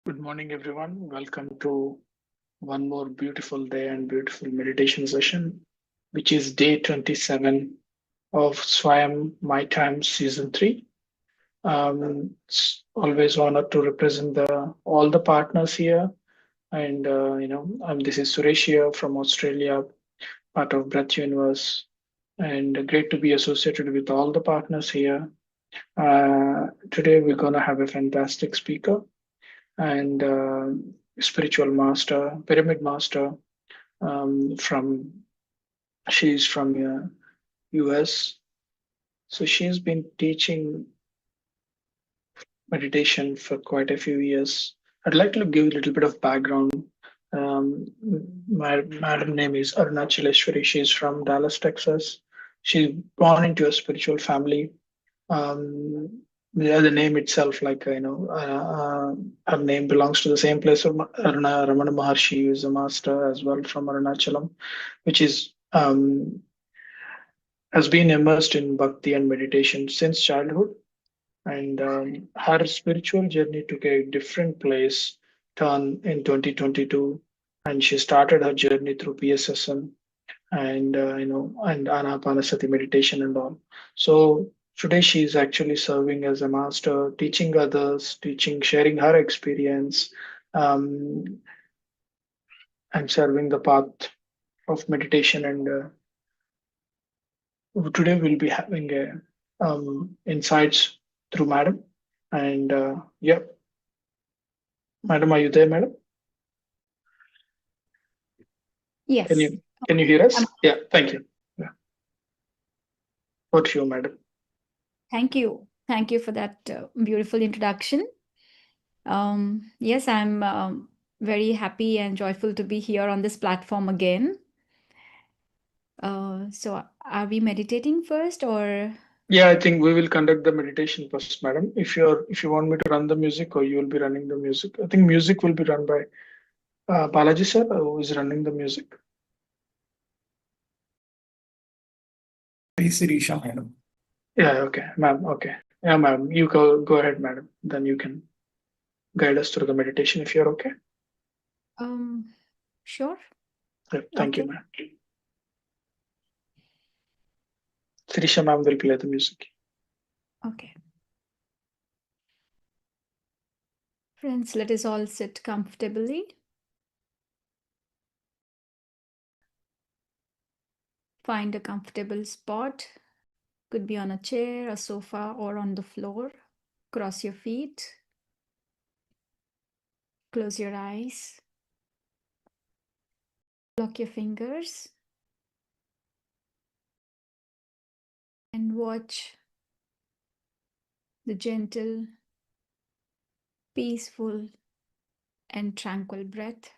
Good morning, everyone. Welcome to one more beautiful day and beautiful meditation session, which is day 27 of Swayam My Time Season 3. It's always honored to represent all the partners here. And, this is Suresh here from Australia, part of Breath Universe. And great to be associated with all the partners here. Today, we're going to have a fantastic speaker and spiritual master, pyramid master from she's from US. So she's been teaching meditation for quite a few years. I'd like to give a little bit of background. My madam name is Arunachaleshwari. She's from Dallas, Texas. She's born into a spiritual family. Um, the name itself, her name belongs to the same place of Ramana Maharshi, who is a master as well from Arunachalam, which is has been immersed in bhakti and meditation since childhood. And her spiritual journey took a different turn in 2022, and she started her journey through PSSM and and Ana-Pana-Sati Meditation and all. So today she is actually serving as a master, teaching others, sharing her experience, um, and serving the path of meditation. And today we'll be having a insights through Madam. And yeah, Madam, are you there, Madam? Yes. Can you hear us? Yeah, thank you. Yeah. Over to you, Madam. Thank you. Thank you for that beautiful introduction. Yes, I'm very happy and joyful to be here on this platform again. So are we meditating first or? Yeah, I think we will conduct the meditation first, Madam. If you want me to run the music or you will be running the music. I think music will be run by Balaji sir, who is running the music. Sirisha, madam. Yeah, okay, ma'am. Okay. Yeah, ma'am. You go ahead, madam. Then you can guide us through the meditation if you're okay. Sure. Yeah, thank you, ma'am. Sirisha ma'am will play the music. Okay. Friends, let us all sit comfortably. Find a comfortable spot. Could be on a chair, a sofa, or on the floor. Cross your feet. Close your eyes. Lock your fingers. And watch the gentle, peaceful, and tranquil breath.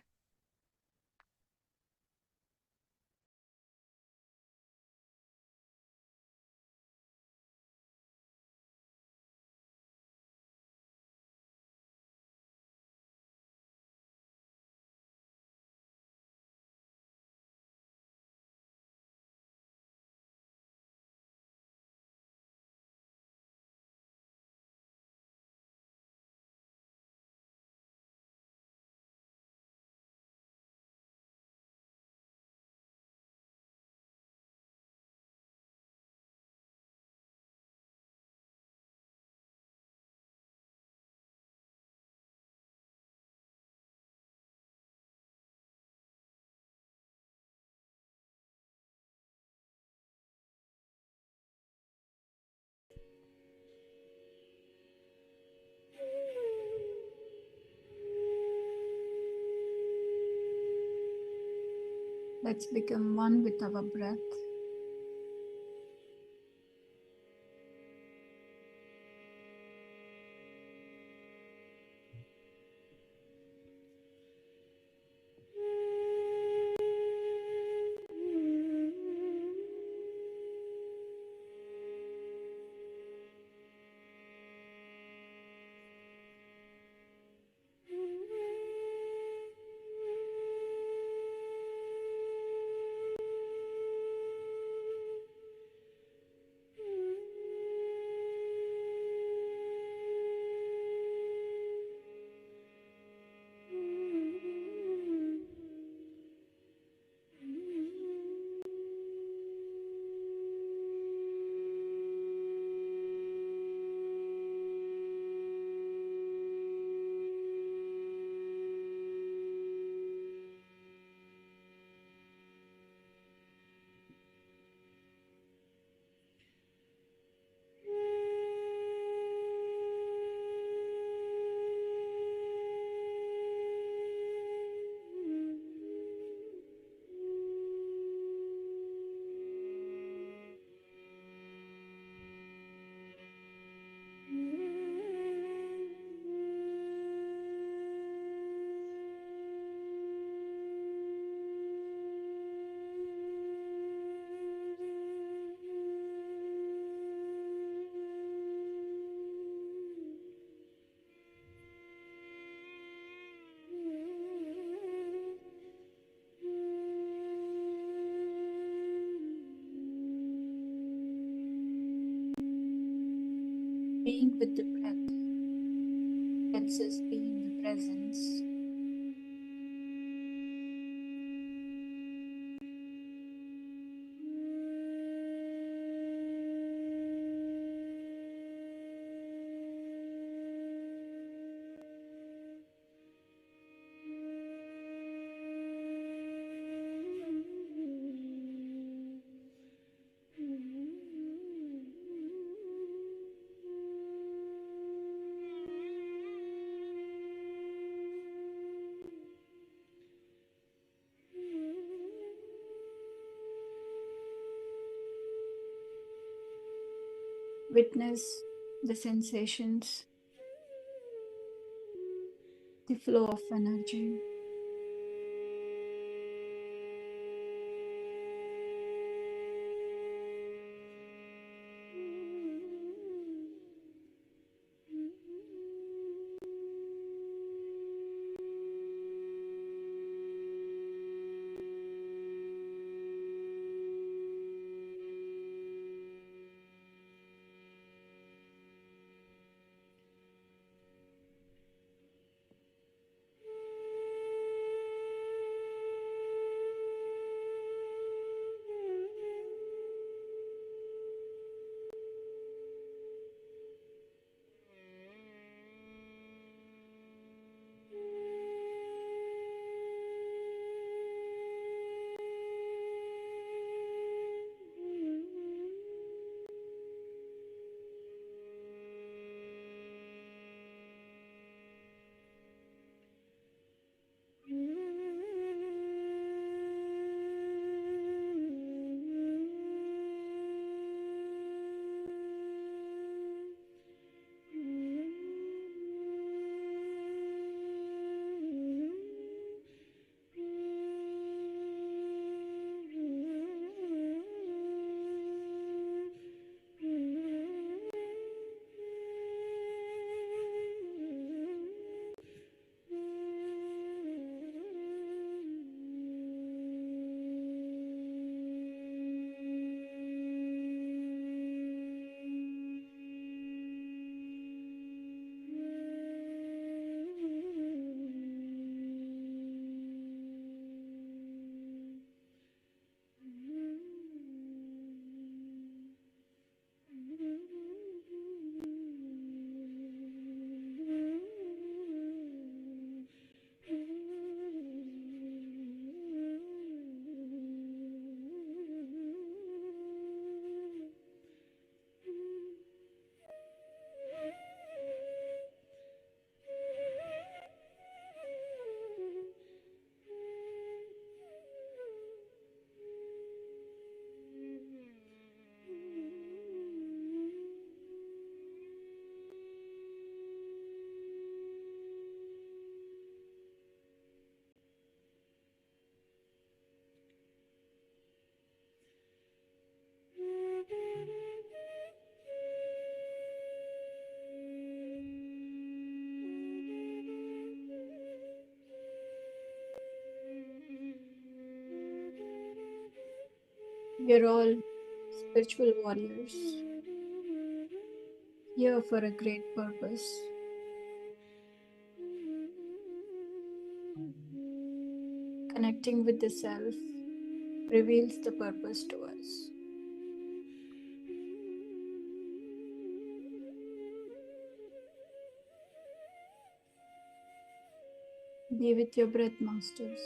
Let's become one with our breath. Being with the breath lets us be in the presence. Witness the sensations, the flow of energy. We are all spiritual warriors here for a great purpose. Connecting with the self reveals the purpose to us. Be with your breath, masters.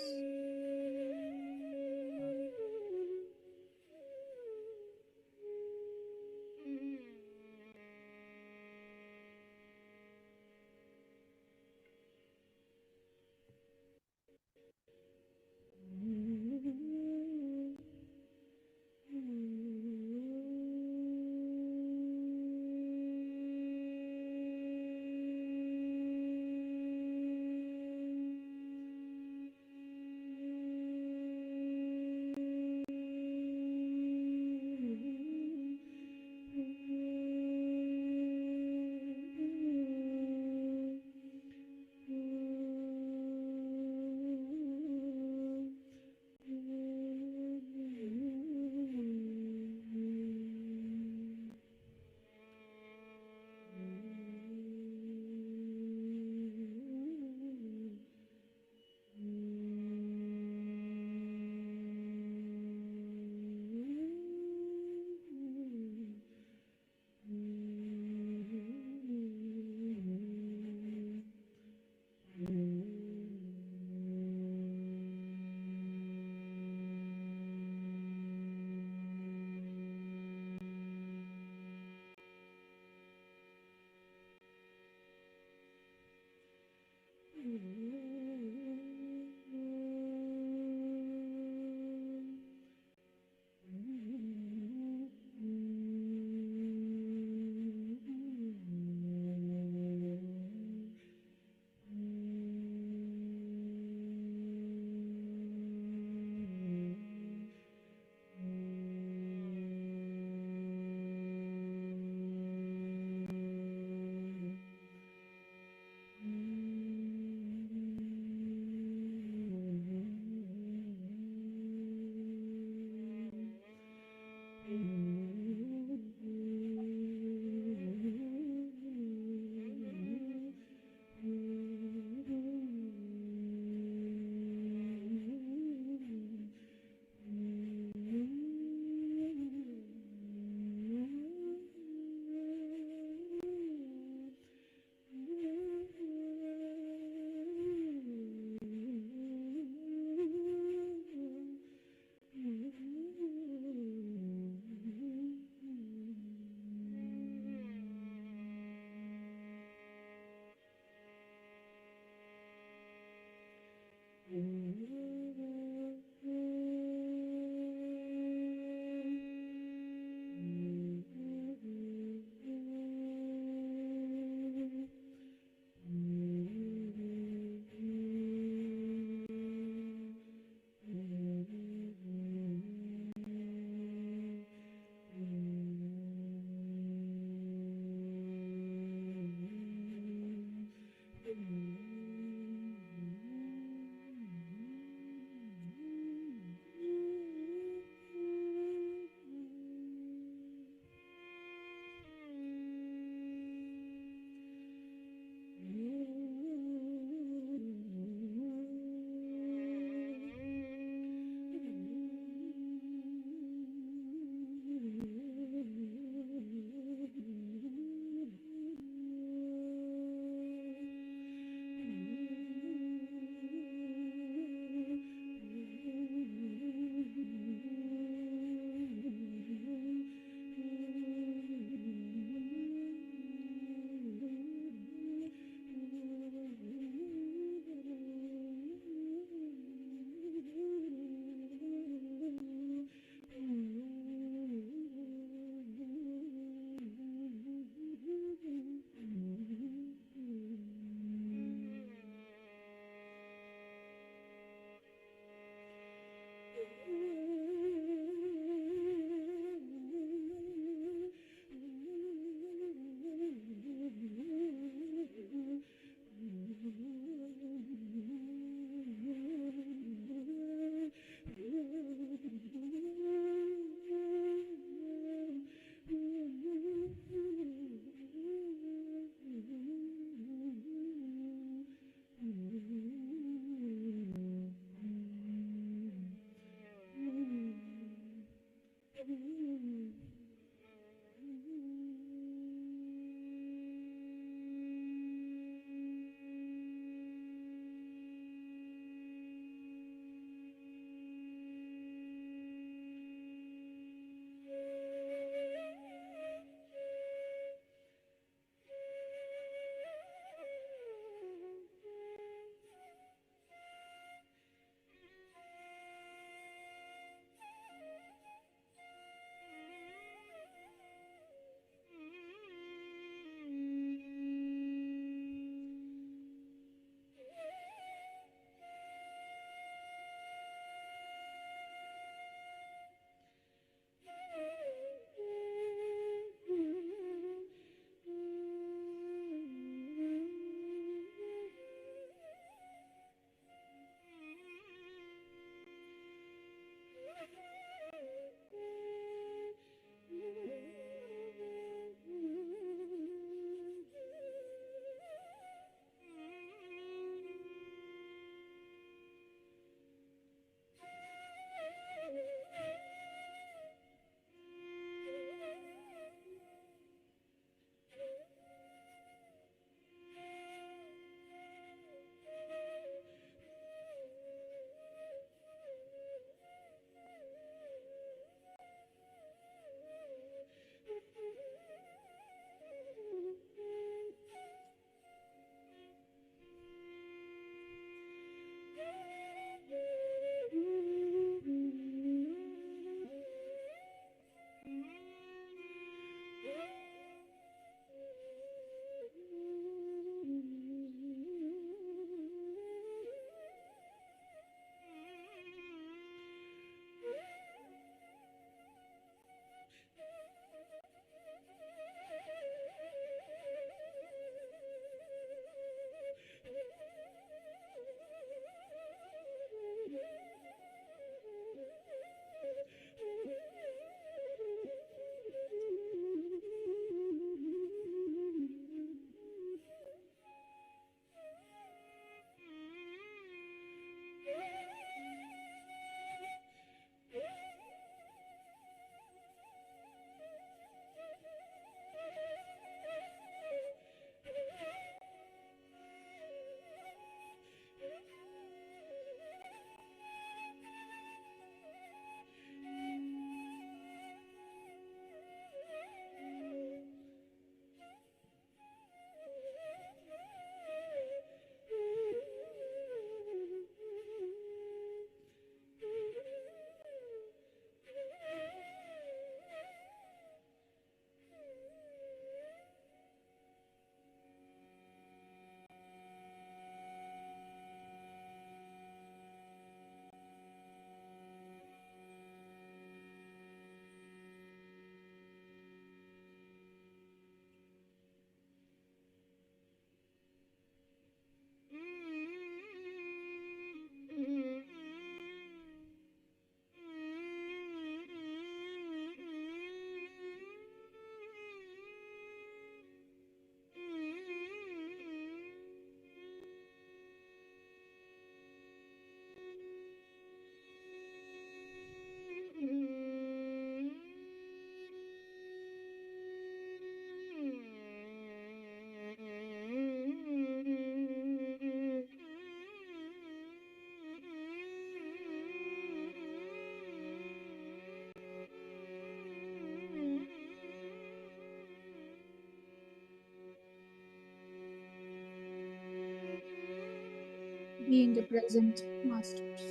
being a present masters.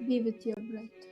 Be with your breath.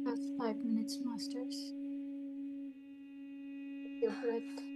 Last 5 minutes, Masters. Your breath.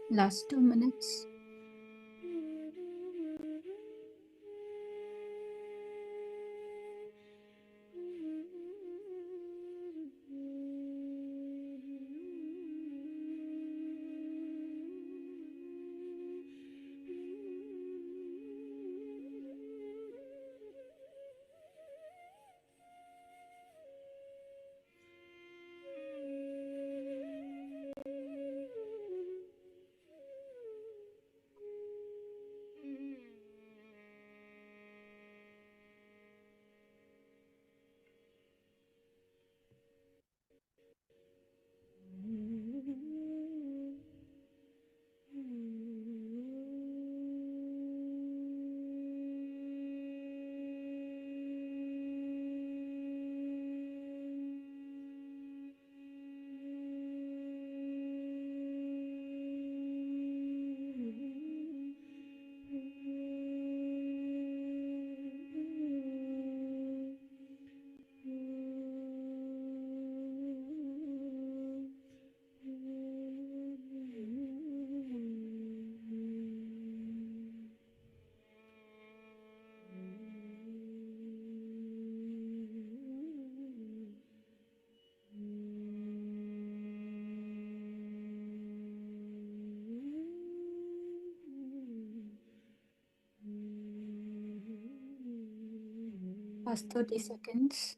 Last 2 minutes. Last 30 seconds.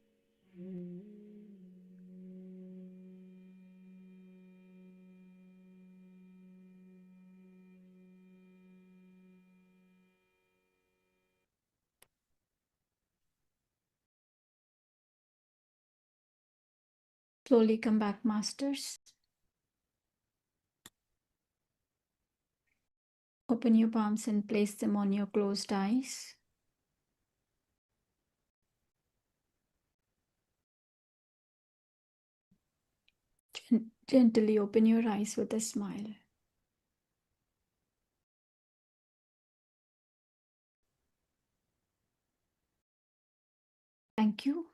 Slowly come back, masters. Open your palms and place them on your closed eyes. Gently open your eyes with a smile. Thank you.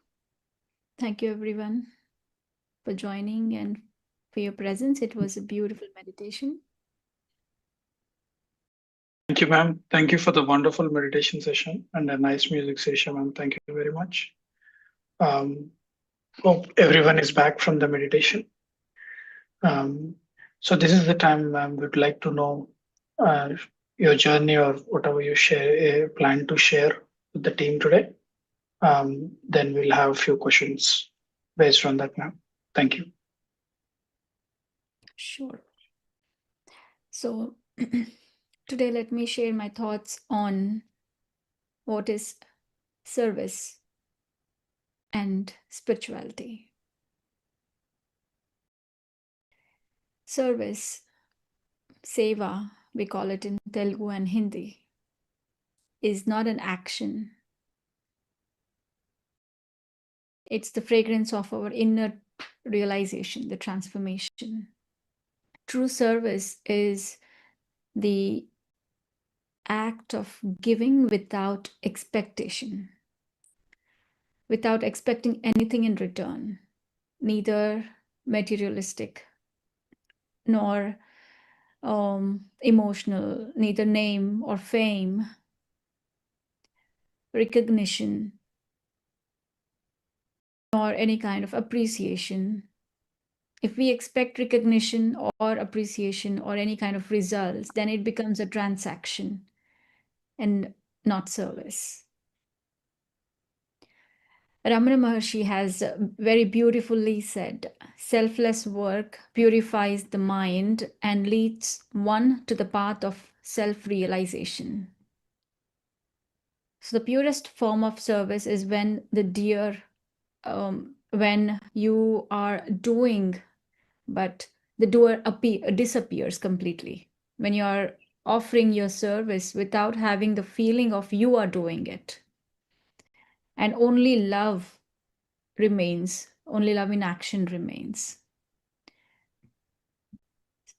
Thank you, everyone, for joining and for your presence. It was a beautiful meditation. Thank you, ma'am. Thank you for the wonderful meditation session and a nice music session, ma'am. Thank you very much. Hope everyone is back from the meditation. So this is the time, ma'am, we'd like to know your journey or whatever you plan to share with the team today. Then we'll have a few questions based on that, ma'am. Thank you. Sure. So today, let me share my thoughts on what is service and spirituality. Service, seva, we call it in Telugu and Hindi, is not an action. It's the fragrance of our inner realization, the transformation. True service is the act of giving without expectation, without expecting anything in return, neither materialistic nor emotional, neither name or fame, recognition, nor any kind of appreciation. If we expect recognition or appreciation or any kind of results, then it becomes a transaction and not service. Ramana Maharshi has very beautifully said, selfless work purifies the mind and leads one to the path of self-realization. So the purest form of service is when when you are doing, but the doer disappears completely. When you are offering your service without having the feeling of you are doing it. And only love remains, only love in action remains.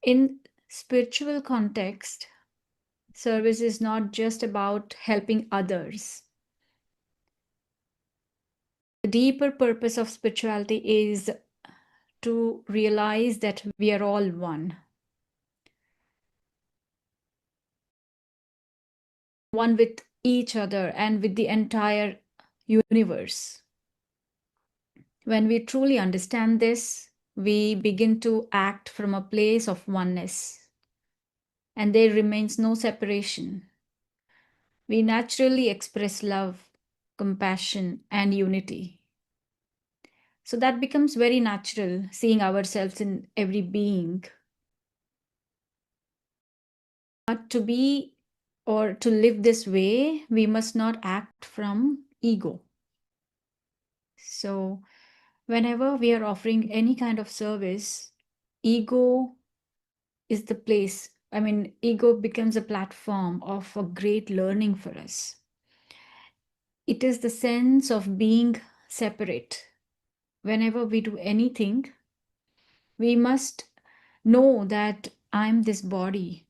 In spiritual context, service is not just about helping others. The deeper purpose of spirituality is to realize that we are all one. one with each other and with the entire universe. When we truly understand this, we begin to act from a place of oneness, and there remains no separation. We naturally express love, compassion, and unity. So that becomes very natural, seeing ourselves in every being. But to be or to live this way, we must not act from ego. So, whenever we are offering any kind of service, ego is the place. I mean, ego becomes a platform of a great learning for us. It is the sense of being separate. Whenever we do anything, we must know that I'm this body.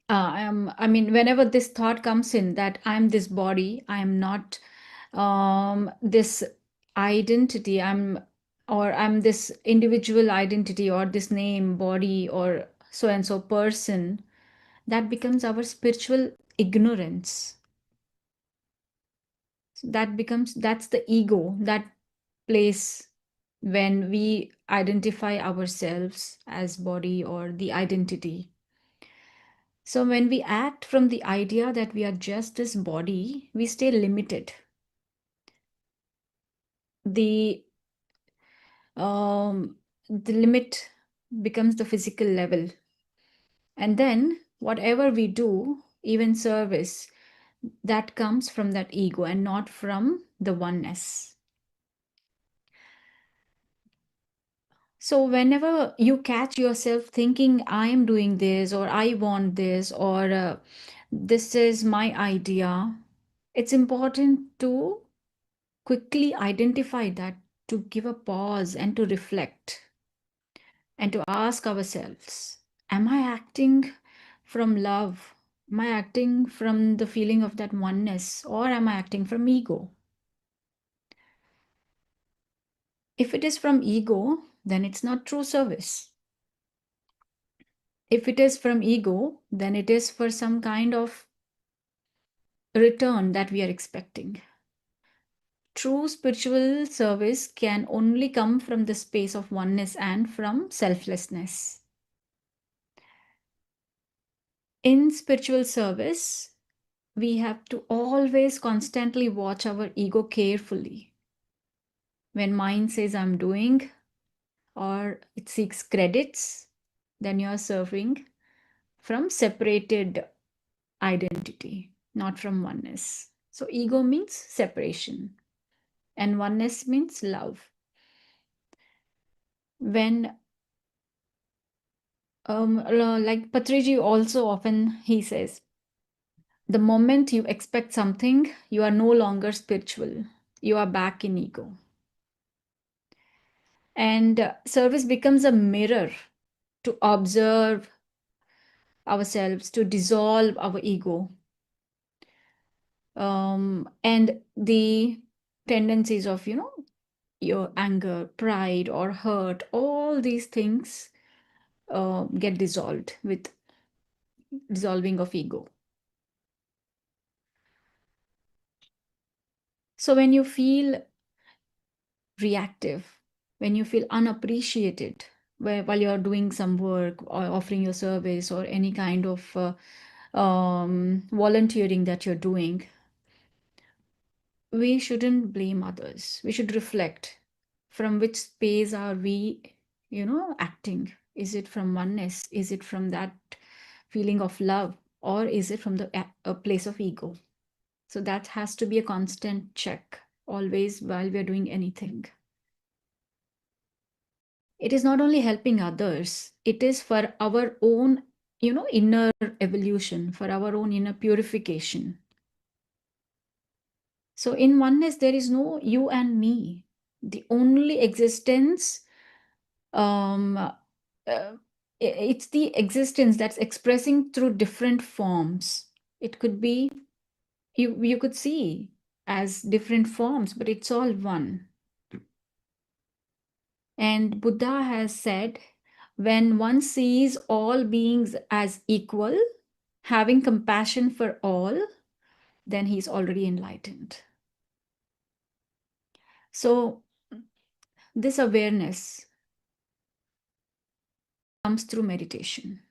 I mean, whenever this thought comes in that I'm this body, I'm not this identity, I'm this individual identity or this name, body, or so and so person, that becomes our spiritual ignorance. That's the ego, that place when we identify ourselves as body or the identity. So when we act from the idea that we are just this body, we stay limited. The the limit becomes the physical level. And then whatever we do, even service, that comes from that ego and not from the oneness. So whenever you catch yourself thinking, I am doing this, or I want this, or this is my idea, it's important to quickly identify that, to give a pause and to reflect and to ask ourselves, am I acting from love? Am I acting from the feeling of that oneness, or am I acting from ego? If it is from ego, then it's not true service. If it is from ego, then it is for some kind of return that we are expecting. True spiritual service can only come from the space of oneness and from selflessness. In spiritual service, we have to always constantly watch our ego carefully. When mind says I'm doing, or it seeks credits, then you are serving from separated identity, not from oneness. So ego means separation, and oneness means love. When like Patriji also often he says, the moment you expect something, you are no longer spiritual. You are back in ego. And service becomes a mirror to observe ourselves, to dissolve our ego, and the tendencies of, your anger, pride, or hurt. All these things get dissolved with dissolving of ego. So when you feel reactive, when you feel unappreciated while you're doing some work or offering your service or any kind of volunteering that you're doing, we shouldn't blame others. We should reflect, from which space are we, acting? Is it from oneness? Is it from that feeling of love? Or is it from a place of ego? So that has to be a constant check always while we're doing anything. It is not only helping others, it is for our own, inner evolution, for our own inner purification. So in oneness, there is no you and me. The only existence, it's the existence that's expressing through different forms. It could be, you could see as different forms, but it's all one. And Buddha has said, when one sees all beings as equal, having compassion for all, then he's already enlightened. So this awareness comes through meditation.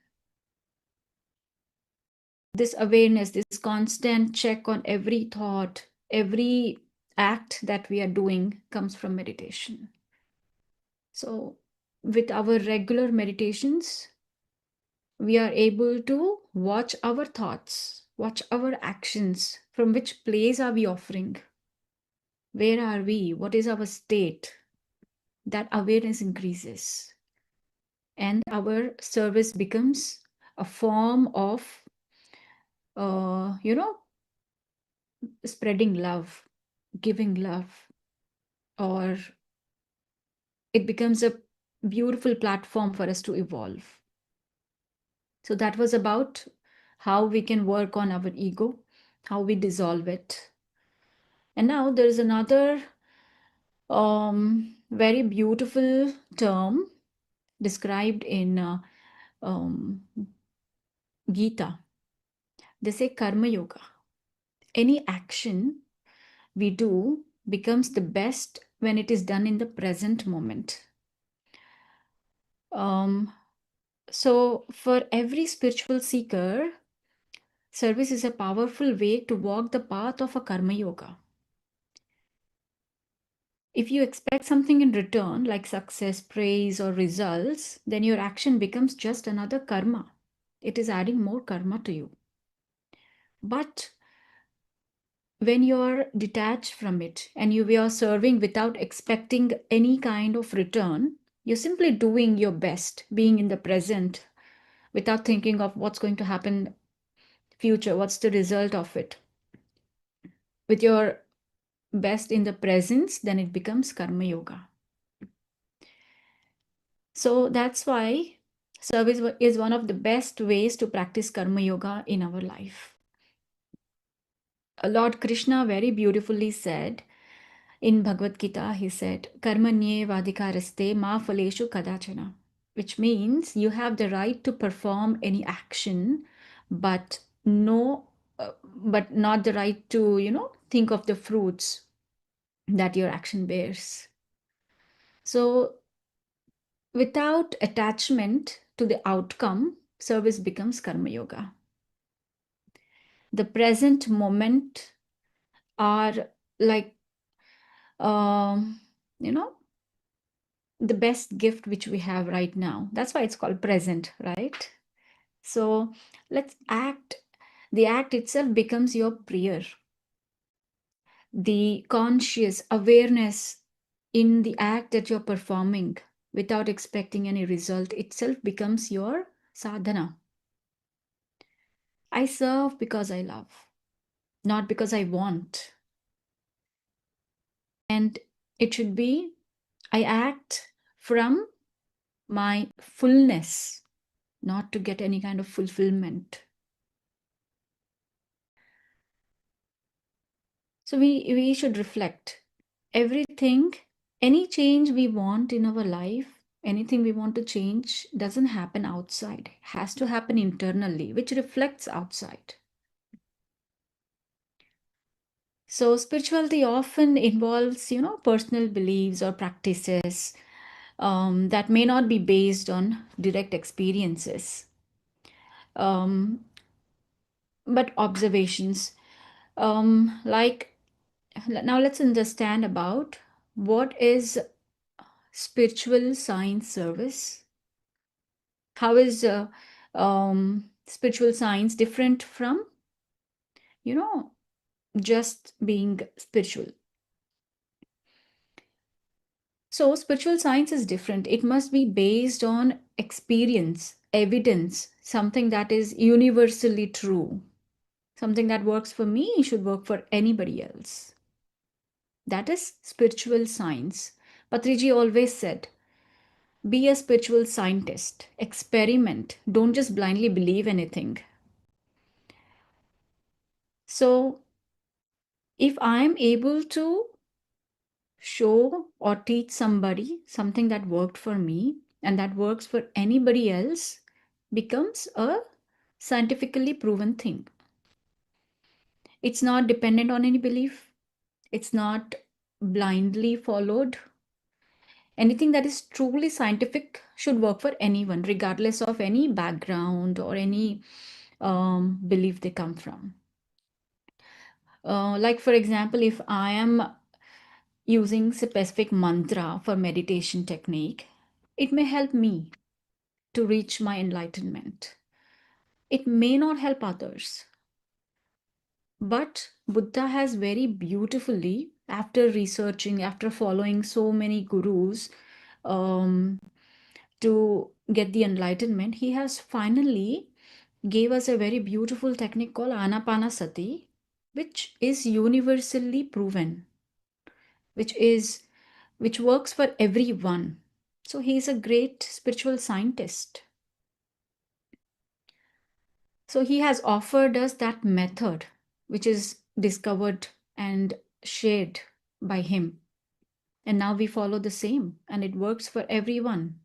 This awareness, this constant check on every thought, every act that we are doing comes from meditation. So with our regular meditations, we are able to watch our thoughts, watch our actions. From which place are we offering? Where are we? What is our state? That awareness increases. And our service becomes a form of, spreading love, giving love, or it becomes a beautiful platform for us to evolve. So that was about how we can work on our ego, how we dissolve it. And now there is another very beautiful term described in Gita. They say karma yoga. Any action we do becomes the best when it is done in the present moment. So for every spiritual seeker, service is a powerful way to walk the path of a karma yoga. If you expect something in return, like success, praise, or results, then your action becomes just another karma. It is adding more karma to you. But when you're detached from it and you are serving without expecting any kind of return, you're simply doing your best, being in the present, without thinking of what's going to happen future, what's the result of it. With your best in the presence, then it becomes karma yoga. So that's why service is one of the best ways to practice karma yoga in our life. Lord Krishna very beautifully said in Bhagavad Gita, he said, Karmanye vadikaraste ma phaleshu kadachana, which means you have the right to perform any action, but not the right to, think of the fruits that your action bears. So without attachment to the outcome, service becomes karma yoga. The present moment are like, the best gift which we have right now. That's why it's called present, right? So let's act. The act itself becomes your prayer. The conscious awareness in the act that you're performing without expecting any result itself becomes your sadhana. I serve because I love, not because I want. And it should be, I act from my fullness, not to get any kind of fulfillment. So we should reflect everything, any change we want in our life, anything we want to change doesn't happen outside, it has to happen internally, which reflects outside. So spirituality often involves, personal beliefs or practices that may not be based on direct experiences, but observations. Like now let's understand about what is spiritual science service. How is spiritual science different from, just being spiritual? So spiritual science is different. It must be based on experience, evidence, something that is universally true. Something that works for me should work for anybody else. That is spiritual science. Patriji always said, be a spiritual scientist, experiment, don't just blindly believe anything. So if I'm able to show or teach somebody something that worked for me and that works for anybody else, becomes a scientifically proven thing. It's not dependent on any belief. It's not blindly followed. Anything that is truly scientific should work for anyone, regardless of any background or any belief they come from. Like, for example, if I am using specific mantra for meditation technique, it may help me to reach my enlightenment. It may not help others. But Buddha has very beautifully, after researching, after following so many gurus to get the enlightenment, he has finally gave us a very beautiful technique called Ana-Pana-Sati, which is universally proven, which works for everyone. So he is a great spiritual scientist. So he has offered us that method, which is discovered and shared by him. And now we follow the same, and it works for everyone.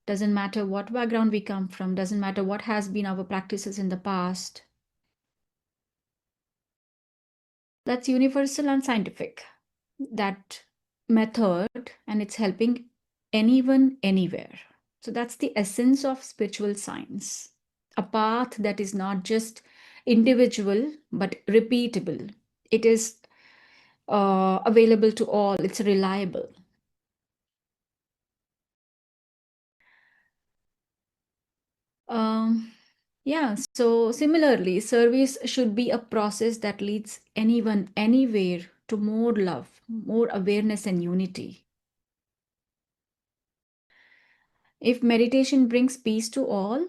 Doesn't matter what background we come from, doesn't matter what has been our practices in the past. That's universal and scientific, that method, and it's helping anyone, anywhere. So that's the essence of spiritual science. A path that is not just individual, but repeatable. It is available to all, it's reliable. Yeah, so similarly, service should be a process that leads anyone, anywhere to more love, more awareness and unity. If meditation brings peace to all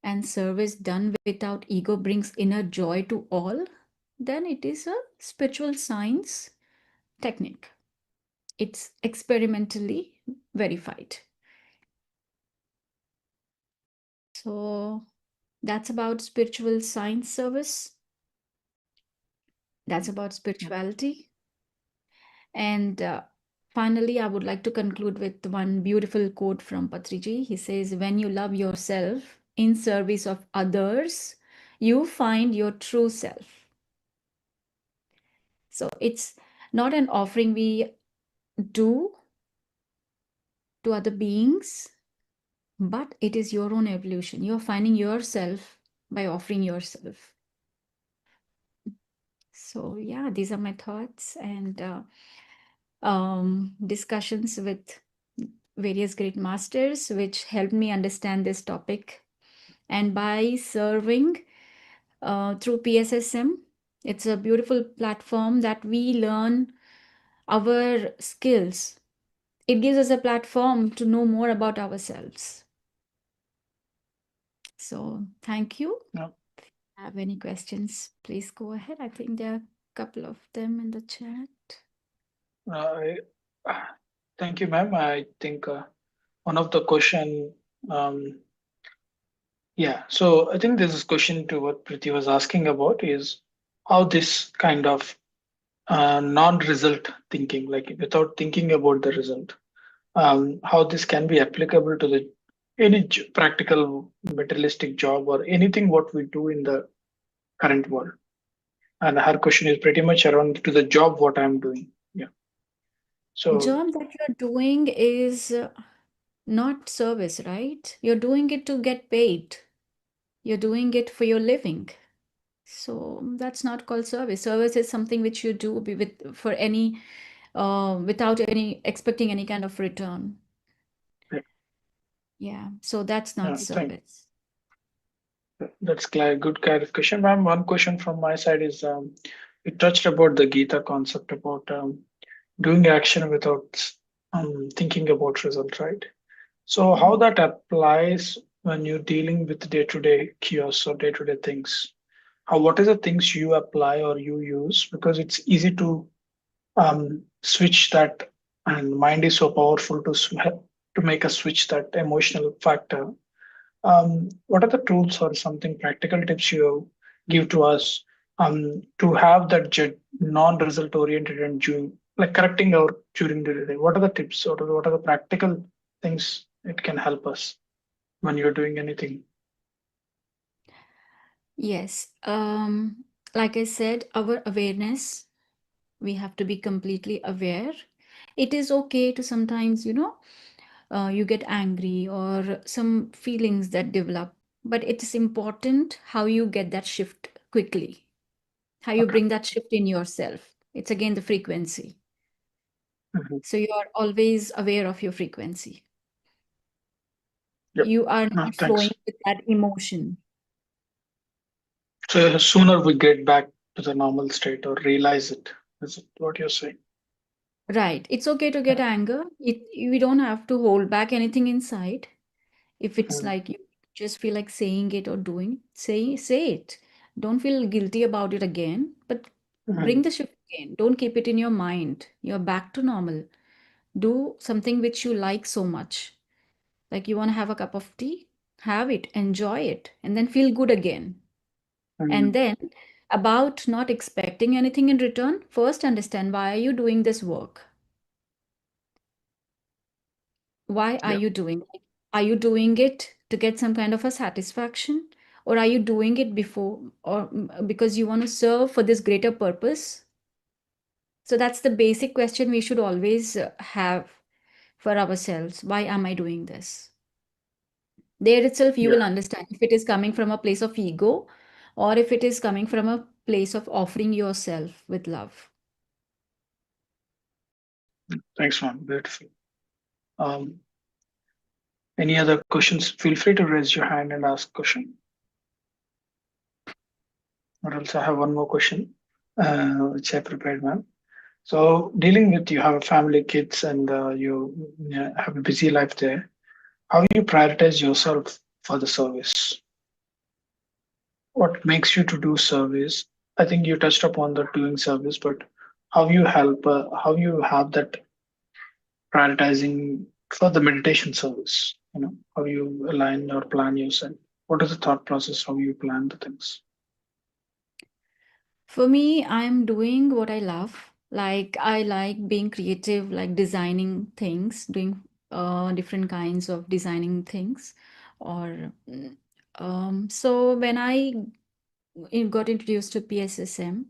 and service done without ego brings inner joy to all, then it is a spiritual science technique. It's experimentally verified. So that's about spiritual science service. That's about spirituality. And finally, I would like to conclude with one beautiful quote from Patriji. He says, when you love yourself in service of others, you find your true self. So it's not an offering we do to other beings, but it is your own evolution. You're finding yourself by offering yourself. So yeah, these are my thoughts and discussions with various great masters, which helped me understand this topic. And by serving through PSSM, it's a beautiful platform that we learn our skills. It gives us a platform to know more about ourselves. So thank you. Yeah. If you have any questions, please go ahead. I think there are a couple of them in the chat. Thank you, ma'am. I think one of the question, so I think this is question to what Priti was asking about is how this kind of non-result thinking, like without thinking about the result, how this can be applicable to the any practical materialistic job or anything what we do in the current world. And her question is pretty much around to the job what I'm doing. Yeah. So Job that you're doing is not service, right? You're doing it to get paid. You're doing it for your living. So that's not called service. Service is something which you do with for any without any expecting any kind of return. yeah, Yeah. So that's not service. that's good clarification, ma'am. One question from my side is you touched about the Gita concept about doing action without thinking about result, right? So how that applies when you're dealing with day-to-day chaos or day-to-day things? What is the things you apply or you use? Because it's easy to switch that, and mind is so powerful to make us switch that emotional factor. What are the tools or something practical tips you give to us to have that non-result oriented and like correcting our during the day? What are the tips or what are the practical things it can help us when you're doing anything? Yes. Like I said, our awareness, we have to be completely aware. It is okay to sometimes, you get angry or some feelings that develop, but it is important how you get that shift quickly, how you Okay. bring that shift in yourself. It's again the frequency. Mhm. So you are always aware of your frequency. Yep. You are No, not flowing thanks. with that emotion. So the sooner we get back to the normal state or realize it, is it what you're saying? Right. It's okay to Yeah. get anger. We don't have to hold back anything inside. If it's Mm, like you just feel like saying it or doing, say it. Don't feel guilty about it again, but bring mm, the shift again. Don't keep it in your mind. You're back to normal. Do something which you like so much. Like you want to have a cup of tea, have it, enjoy it, and then feel good again. And mm. then about not expecting anything in return, first understand why are you doing this work? Why are Yeah. you doing it? Are you doing it to get some kind of a satisfaction? Or are you doing it before or because you want to serve for this greater purpose? So that's the basic question we should always have for ourselves. Why am I doing this? There itself, you Yeah. will understand if it is coming from a place of ego or if it is coming from a place of offering yourself with love. Thanks, man. Beautiful. Um, any other questions? Feel free to raise your hand and ask question. Or else I have one more question, which I prepared, man. So dealing with you have a family, kids, and you have a busy life there. How you prioritize yourself for the service? What makes you to do service? I think you touched upon the doing service, but how you help, how you have that prioritizing for the meditation service, how you align or plan yourself, what is the thought process, how you plan the things. For me, I'm doing what I love. Like, I like being creative, like designing things, doing different kinds of designing things. Or, so when I got introduced to PSSM,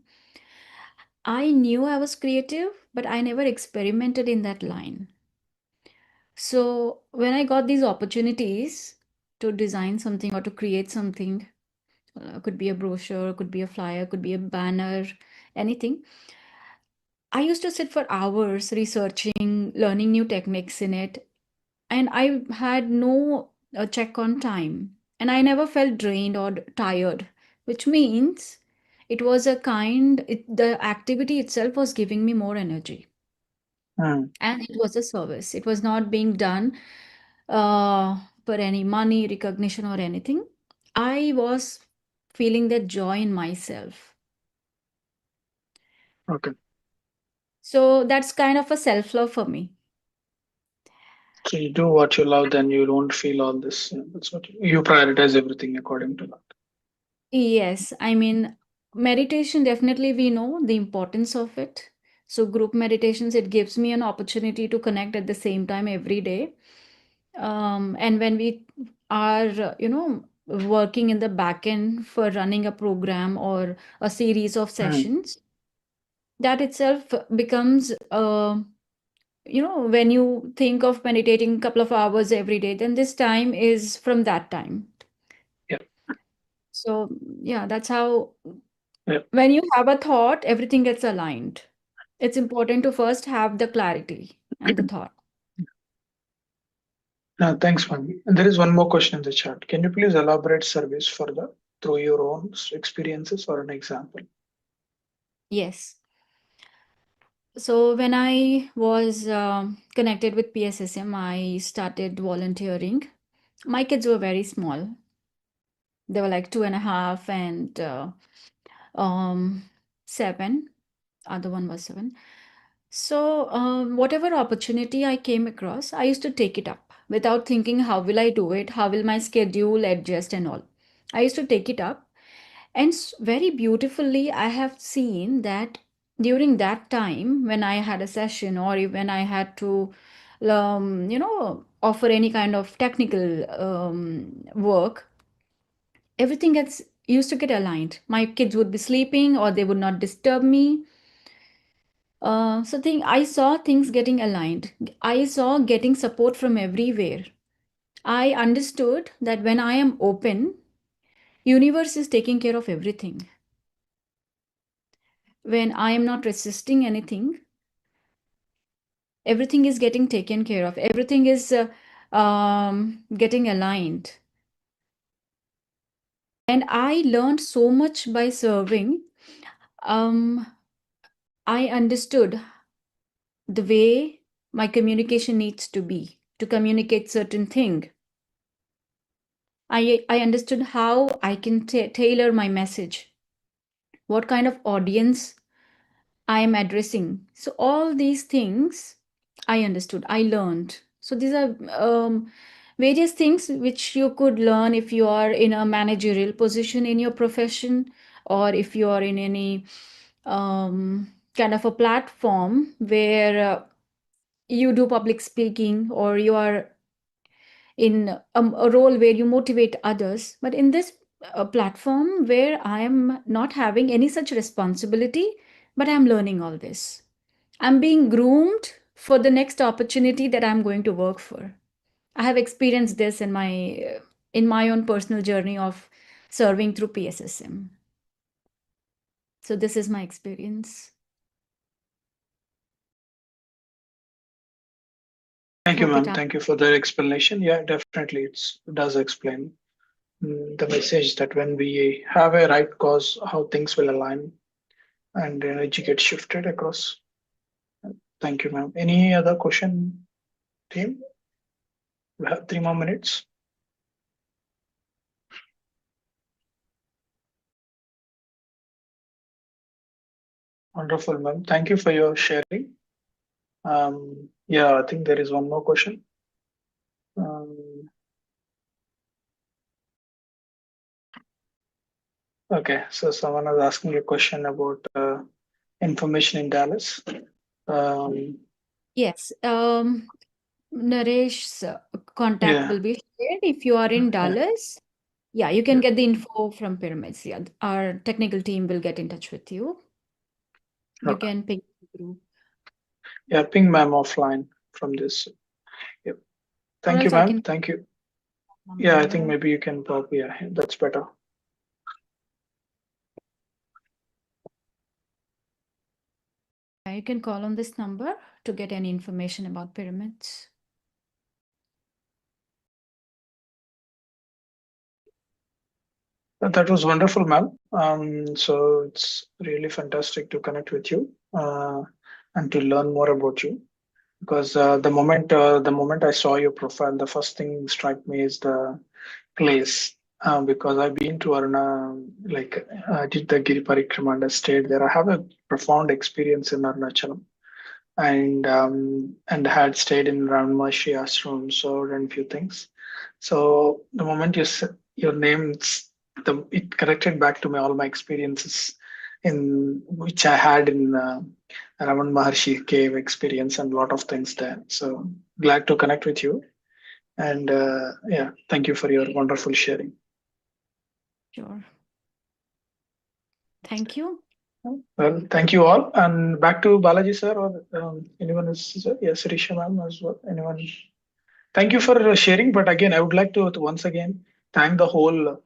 I knew I was creative, but I never experimented in that line. So when I got these opportunities to design something or to create something, could be a brochure, could be a flyer, could be a banner, anything. I used to sit for hours researching, learning new techniques in it, and I had no check on time. And I never felt drained or tired, which means it was the activity itself was giving me more energy. Hmm. And it was a service. It was not being done uh, for any money, recognition, or anything. I was feeling that joy in myself. Okay. So that's kind of a self love for me. So you do what you love, then you don't feel all this. That's what you prioritize everything according to that. Yes, I mean, meditation definitely we know the importance of it. So, group meditations, it gives me an opportunity to connect at the same time every day. And when we are, working in the back end for running a program or a series of Hmm. sessions, that itself becomes, when you think of meditating a couple of hours every day, then this time is from that time. Yeah. So, yeah, that's how Yeah. when you have a thought, everything gets aligned. It's important to first have the clarity and the thought. Thanks, man. And there is one more question in the chat. Can you please elaborate service further through your own experiences or an example? Yes. So when I was connected with PSSM, I started volunteering. My kids were very small. They were like 2.5 and um, 7. Other one was 7. So whatever opportunity I came across, I used to take it up without thinking, how will I do it? How will my schedule adjust and all? I used to take it up. And very beautifully, I have seen that during that time when I had a session or when I had to, offer any kind of technical work, everything gets used to get aligned. My kids would be sleeping or they would not disturb me. I saw things getting aligned. I saw getting support from everywhere. I understood that when I am open, universe is taking care of everything. When I am not resisting anything, everything is getting taken care of. Everything is getting aligned. And I learned so much by serving. I understood the way my communication needs to be to communicate certain thing. I understood how I can tailor my message, what kind of audience I am addressing. So all these things I understood, I learned. So these are various things which you could learn if you are in a managerial position in your profession, or if you are in any kind of a platform where you do public speaking, or you are in a role where you motivate others. But in this platform where I am not having any such responsibility, but I'm learning all this. I'm being groomed for the next opportunity that I'm going to work for. I have experienced this in my own personal journey of serving through PSSM. So this is my experience. Thank you, Hope it ma'am. Thank you for the explanation. Yeah, definitely, it does explain the message that when we have a right cause, how things will align and energy gets shifted across. Thank you, ma'am. Any other question, team? We have 3 more minutes. Wonderful, ma'am. Thank you for your sharing. Yeah, I think there is one more question. Okay, so someone is asking a question about information in Dallas. Yes. Naresh's contact Yeah, will be shared if you are in yeah, Dallas. Yeah, you can yeah. get the info from Pyramids. Yeah, our technical team will get in touch with you. You Okay. can pick the group. Yeah, ping ma'am offline from this. Yep. Or Thank you, else I ma'am. can Thank you. Yeah, I think number. maybe you can pop. Yeah, that's better. Yeah, you can call on this number to get any information about pyramids. That was wonderful, ma'am. So it's really fantastic to connect with you and to learn more about you. Because the moment I saw your profile, the first thing struck me is the place. Because I've been to Aruna, like I did the Giri Parikrama and I stayed there. I have a profound experience in Arunachalam, and had stayed in Brahmarshi ashram, so done few things. So the moment you said your name, it connected back to me all my experiences in which I had in Raman Maharshi cave experience and a lot of things there. So glad to connect with you, and yeah, thank you for your wonderful sharing. Sure. Thank you. Well, thank you all, and back to Balaji sir or anyone else, sir? Yes, Risha ma'am as well. Anyone? Thank you for sharing. But again, I would like to once again thank the whole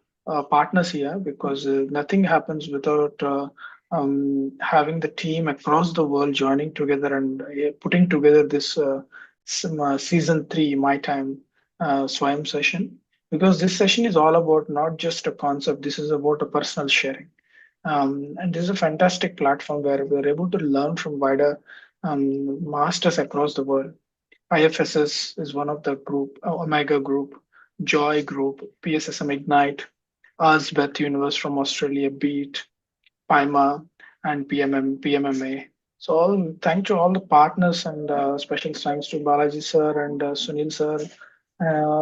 partners here, because nothing happens without having the team across the world joining together and putting together this season 3 My Time Swayam session. Because this session is all about not just a concept, this is about a personal sharing. And this is a fantastic platform where we're able to learn from wider masters across the world. IFSS is one of the group, Omega Group, Joy Group, PSSM Ignite, Us Beth Universe from Australia, Beat, PIMA, and PMMA. So all thanks to all the partners, and special thanks to Balaji sir and Sunil sir,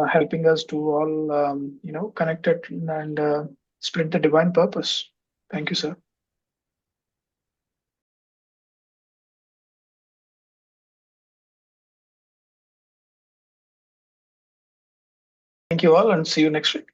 helping us to all connect it and spread the divine purpose. Thank you, sir. Thank you all, and see you next week.